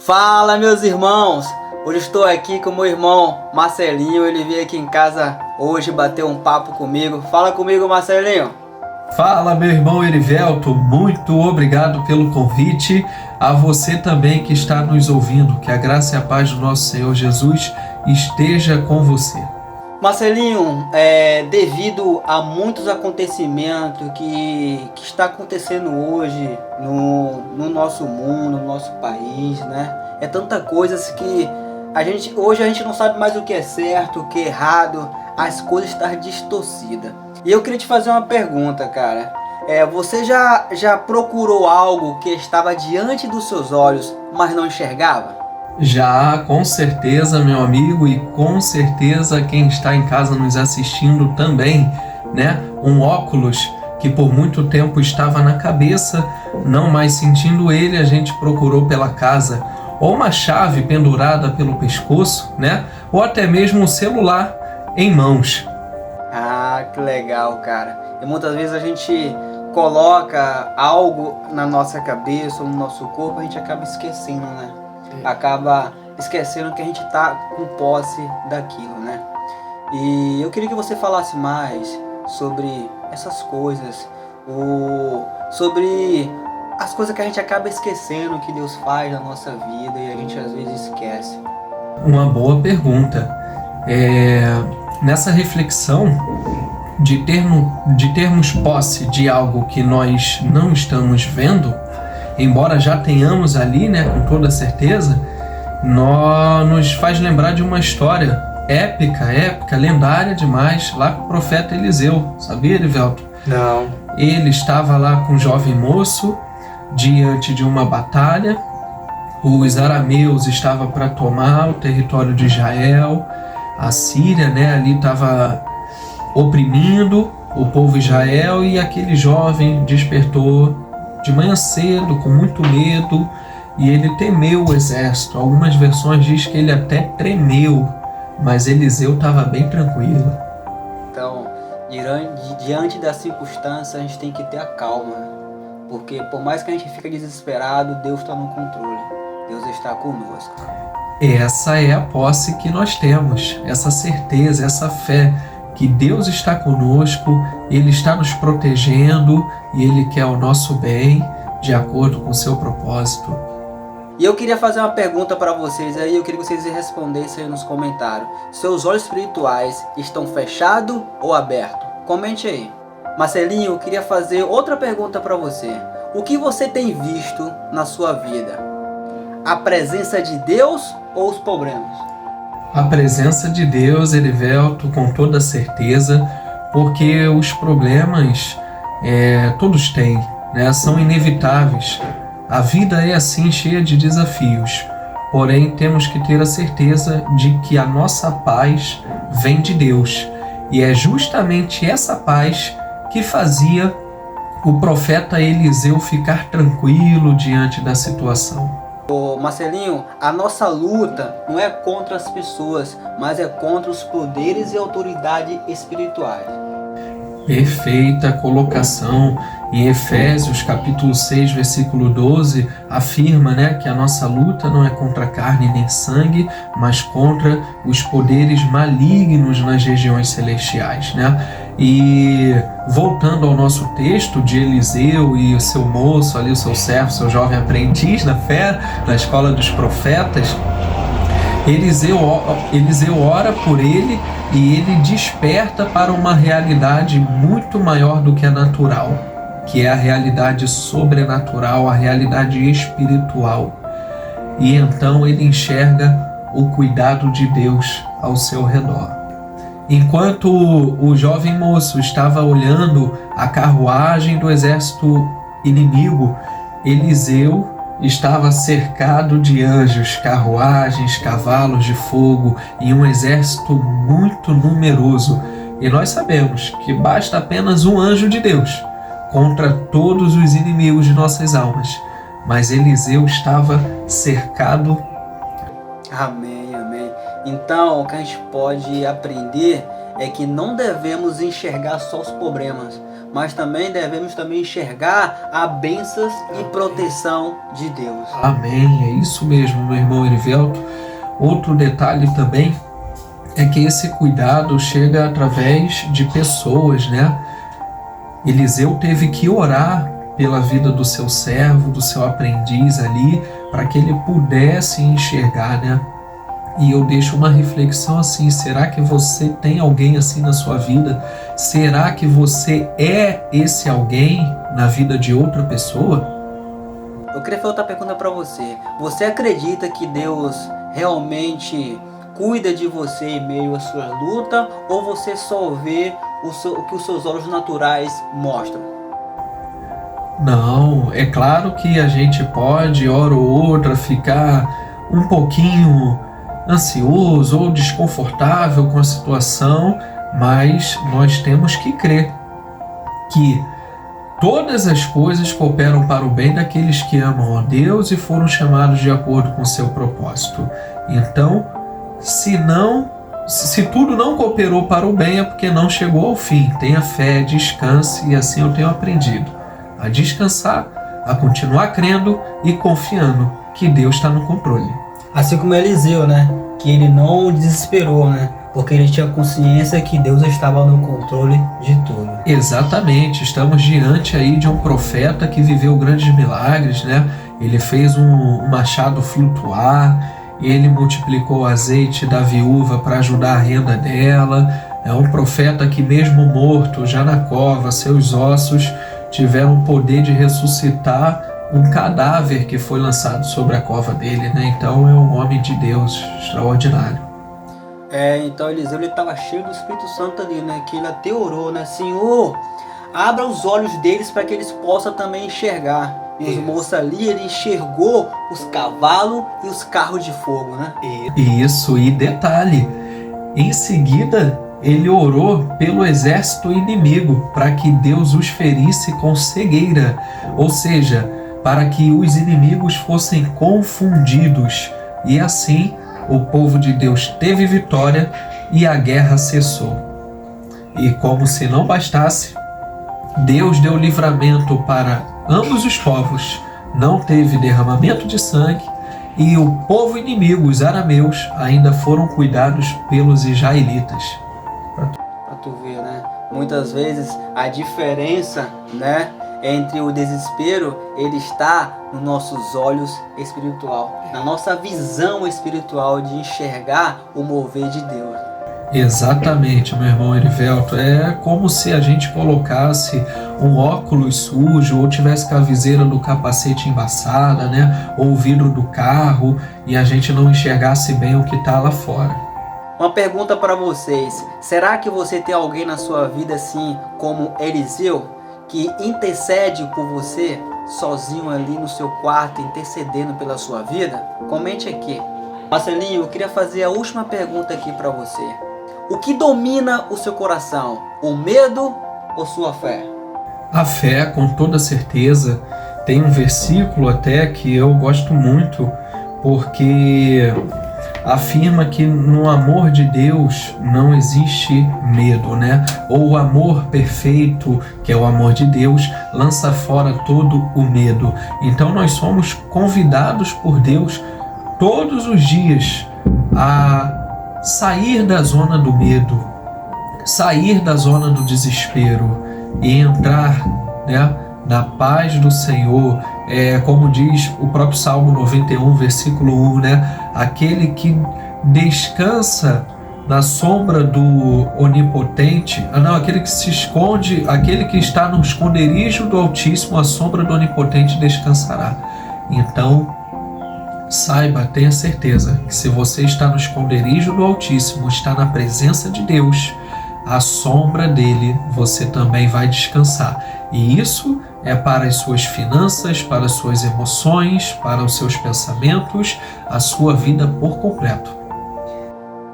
Fala, meus irmãos! Hoje estou aqui com meu irmão Marcelinho. Ele veio aqui em casa hoje bater um papo comigo. Fala comigo, Marcelinho! Fala, meu irmão Erivelto, muito obrigado pelo convite. A você também que está nos ouvindo, que a graça e a paz do nosso Senhor Jesus esteja com você. Marcelinho, devido a muitos acontecimentos que está acontecendo hoje no nosso mundo, no nosso país, né? É tanta coisas que hoje a gente não sabe mais o que é certo, o que é errado, as coisas estão distorcidas. E eu queria te fazer uma pergunta, cara. Você já procurou algo que estava diante dos seus olhos, mas não enxergava? Já, com certeza, meu amigo, e com certeza quem está em casa nos assistindo também, né? Um óculos que por muito tempo estava na cabeça, não mais sentindo ele, a gente procurou pela casa, ou uma chave pendurada pelo pescoço, né? Ou até mesmo um celular em mãos. Ah, que legal, cara. E muitas vezes a gente coloca algo na nossa cabeça ou no nosso corpo, a gente acaba esquecendo, né? Acaba esquecendo que a gente tá com posse daquilo, né? E eu queria que você falasse mais sobre essas coisas, sobre as coisas que a gente acaba esquecendo que Deus faz na nossa vida e a gente às vezes esquece. Uma boa pergunta. Nessa reflexão de termos posse de algo que nós não estamos vendo, embora já tenhamos ali, né, com toda certeza, nos faz lembrar de uma história épica, lendária demais, lá com o profeta Eliseu. Sabia, Erivelto? Não. Ele estava lá com um jovem moço diante de uma batalha. Os arameus estavam para tomar o território de Israel. A Síria, né, ali estava oprimindo o povo de Israel, e aquele jovem despertou de manhã cedo, com muito medo, e ele temeu o exército. Algumas versões dizem que ele até tremeu, mas Eliseu estava bem tranquilo. Então, diante da circunstância, a gente tem que ter a calma, porque por mais que a gente fique desesperado, Deus está no controle, Deus está conosco. Essa é a posse que nós temos, essa certeza, essa fé, que Deus está conosco, Ele está nos protegendo e Ele quer o nosso bem de acordo com o seu propósito. E eu queria fazer uma pergunta para vocês aí, eu queria que vocês respondessem aí nos comentários. Seus olhos espirituais estão fechados ou abertos? Comente aí. Marcelinho, eu queria fazer outra pergunta para você. O que você tem visto na sua vida? A presença de Deus ou os problemas? A presença de Deus, Erivelto, com toda certeza, porque os problemas todos têm, né? São inevitáveis. A vida é assim, cheia de desafios, porém temos que ter a certeza de que a nossa paz vem de Deus, e é justamente essa paz que fazia o profeta Eliseu ficar tranquilo diante da situação. Marcelinho, a nossa luta não é contra as pessoas, mas é contra os poderes e autoridades espirituais. Perfeita colocação. Em Efésios capítulo 6, versículo 12, afirma, né, que a nossa luta não é contra carne nem sangue, mas contra os poderes malignos nas regiões celestiais, né? E voltando ao nosso texto de Eliseu e o seu moço ali, o seu servo, seu jovem aprendiz na fé, na escola dos profetas, Eliseu ora por ele e ele desperta para uma realidade muito maior do que a natural, que é a realidade sobrenatural, a realidade espiritual. E então ele enxerga o cuidado de Deus ao seu redor. Enquanto o jovem moço estava olhando a carruagem do exército inimigo, Eliseu estava cercado de anjos, carruagens, cavalos de fogo e um exército muito numeroso. E nós sabemos que basta apenas um anjo de Deus contra todos os inimigos de nossas almas. Mas Eliseu estava cercado. Amém, amém. Então, o que a gente pode aprender é que não devemos enxergar só os problemas, mas também devemos também enxergar a bênçãos e proteção de Deus. Amém, é isso mesmo, meu irmão Erivelto. Outro detalhe também é que esse cuidado chega através de pessoas, né? Eliseu teve que orar pela vida do seu servo, do seu aprendiz ali, para que ele pudesse enxergar, né? E eu deixo uma reflexão assim: será que você tem alguém assim na sua vida? Será que você é esse alguém na vida de outra pessoa? Eu queria fazer outra pergunta para você. Você acredita que Deus realmente cuida de você em meio à sua luta, ou você só vê o que os seus olhos naturais mostram? Não, é claro que a gente pode, hora ou outra, ficar um pouquinho ansioso ou desconfortável com a situação, mas nós temos que crer que todas as coisas cooperam para o bem daqueles que amam a Deus e foram chamados de acordo com o seu propósito. Então, se tudo não cooperou para o bem, é porque não chegou ao fim. Tenha fé, descanse, e assim eu tenho aprendido a descansar, a continuar crendo e confiando que Deus está no controle. Assim como Eliseu, né? Que ele não desesperou, né? Porque ele tinha consciência que Deus estava no controle de tudo. Exatamente, estamos diante aí de um profeta que viveu grandes milagres, né? Ele fez um machado flutuar, ele multiplicou o azeite da viúva para ajudar a renda dela. É um profeta que, mesmo morto, já na cova, seus ossos tiveram o poder de ressuscitar um cadáver que foi lançado sobre a cova dele, né? Então é um homem de Deus extraordinário. Então Eliseu estava cheio do Espírito Santo ali, né? Que ele até orou, né? Senhor, abra os olhos deles para que eles possam também enxergar. E os moços ali, ele enxergou os cavalos e os carros de fogo, né? Isso, e detalhe, em seguida ele orou pelo exército inimigo para que Deus os ferisse com cegueira, ou seja, para que os inimigos fossem confundidos, e assim o povo de Deus teve vitória e a guerra cessou. E como se não bastasse, Deus deu livramento para ambos os povos, não teve derramamento de sangue, e o povo inimigo, os arameus, ainda foram cuidados pelos israelitas. Pra tu ver, né? Muitas vezes a diferença, né, entre o desespero, ele está nos nossos olhos espiritual, na nossa visão espiritual de enxergar o mover de Deus. Exatamente, meu irmão Erivelto. É como se a gente colocasse um óculos sujo ou tivesse com a viseira do capacete embaçada, né? Ou o vidro do carro, e a gente não enxergasse bem o que está lá fora. Uma pergunta para vocês: será que você tem alguém na sua vida assim como Eliseu, que intercede por você sozinho ali no seu quarto, intercedendo pela sua vida? Comente aqui. Marcelinho, eu queria fazer a última pergunta aqui para você. O que domina o seu coração? O medo ou sua fé? A fé, com toda certeza. Tem um versículo até que eu gosto muito, porque afirma que no amor de Deus não existe medo, né? Ou o amor perfeito, que é o amor de Deus, lança fora todo o medo. Então nós somos convidados por Deus todos os dias a sair da zona do medo, sair da zona do desespero e entrar, né, na paz do Senhor. Como diz o próprio Salmo 91, versículo 1, né? Aquele que descansa na sombra do Onipotente, aquele que se esconde, aquele que está no esconderijo do Altíssimo, a sombra do Onipotente descansará. Então, saiba, tenha certeza que se você está no esconderijo do Altíssimo, está na presença de Deus, à sombra dele você também vai descansar. E isso é para as suas finanças, para as suas emoções, para os seus pensamentos, a sua vida por completo.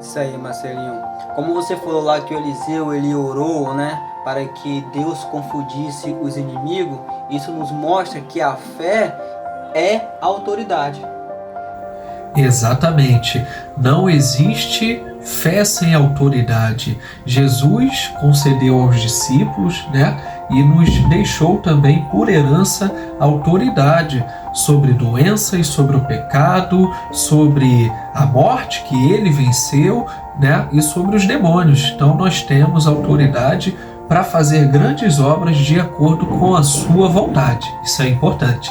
Isso aí, Marcelinho. Como você falou lá que o Eliseu, ele orou, né, para que Deus confundisse os inimigos, isso nos mostra que a fé é a autoridade. Exatamente. Não existe fé sem autoridade. Jesus concedeu aos discípulos, né, e nos deixou também por herança autoridade sobre doença e sobre o pecado, sobre a morte que ele venceu, né? E sobre os demônios. Então nós temos autoridade para fazer grandes obras de acordo com a sua vontade. Isso é importante.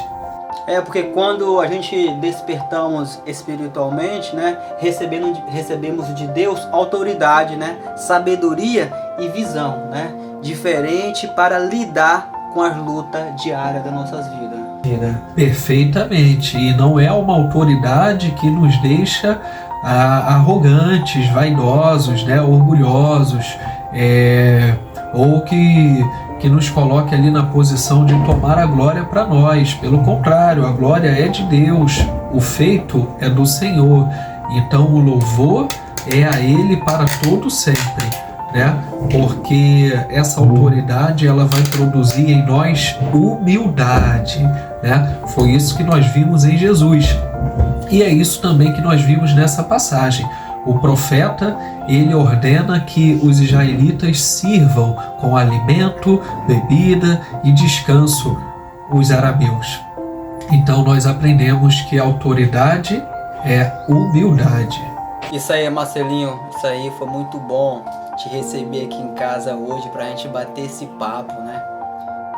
Porque quando a gente despertamos espiritualmente, né, recebemos de Deus autoridade, né, sabedoria e visão, né, diferente para lidar com as lutas diárias das nossas vidas. Perfeitamente. E não é uma autoridade que nos deixa arrogantes, vaidosos, né, orgulhosos, ou que nos coloque ali na posição de tomar a glória para nós. Pelo contrário, a glória é de Deus, o feito é do Senhor. Então o louvor é a Ele para todo sempre, né? Porque essa autoridade ela vai produzir em nós humildade, né? Foi isso que nós vimos em Jesus. E é isso também que nós vimos nessa passagem. O profeta, ele ordena que os israelitas sirvam com alimento, bebida e descanso os arameus. Então nós aprendemos que a autoridade é humildade. Isso aí, Marcelinho, isso aí foi muito bom te receber aqui em casa hoje pra gente bater esse papo, né?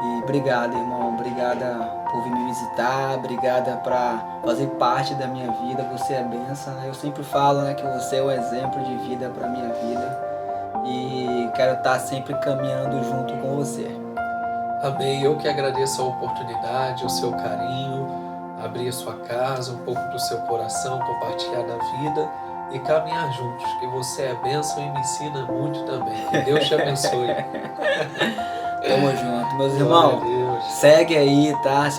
E obrigado, irmão, obrigada por vir me visitar, obrigada para fazer parte da minha vida, você é bênção, né? Eu sempre falo, né, que você é um exemplo de vida para minha vida e quero estar sempre caminhando junto com você. Amém. Eu que agradeço a oportunidade, o seu carinho, abrir a sua casa, um pouco do seu coração, compartilhar da vida e caminhar juntos, que você é bênção e me ensina muito também. Que Deus te abençoe. Tamo junto, meus irmãos. Segue aí, tá?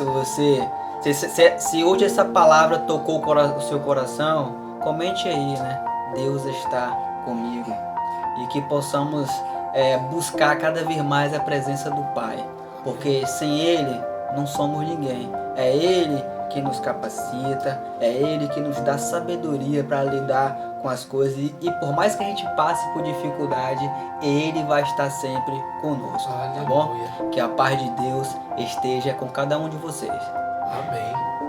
Se hoje essa palavra tocou o seu coração, comente aí, né? Deus está comigo. E que possamos buscar cada vez mais a presença do Pai. Porque sem Ele não somos ninguém. É Ele que nos capacita, é Ele que nos dá sabedoria para lidar com as coisas e por mais que a gente passe por dificuldade, Ele vai estar sempre conosco, tá bom? Que a paz de Deus esteja com cada um de vocês. Amém.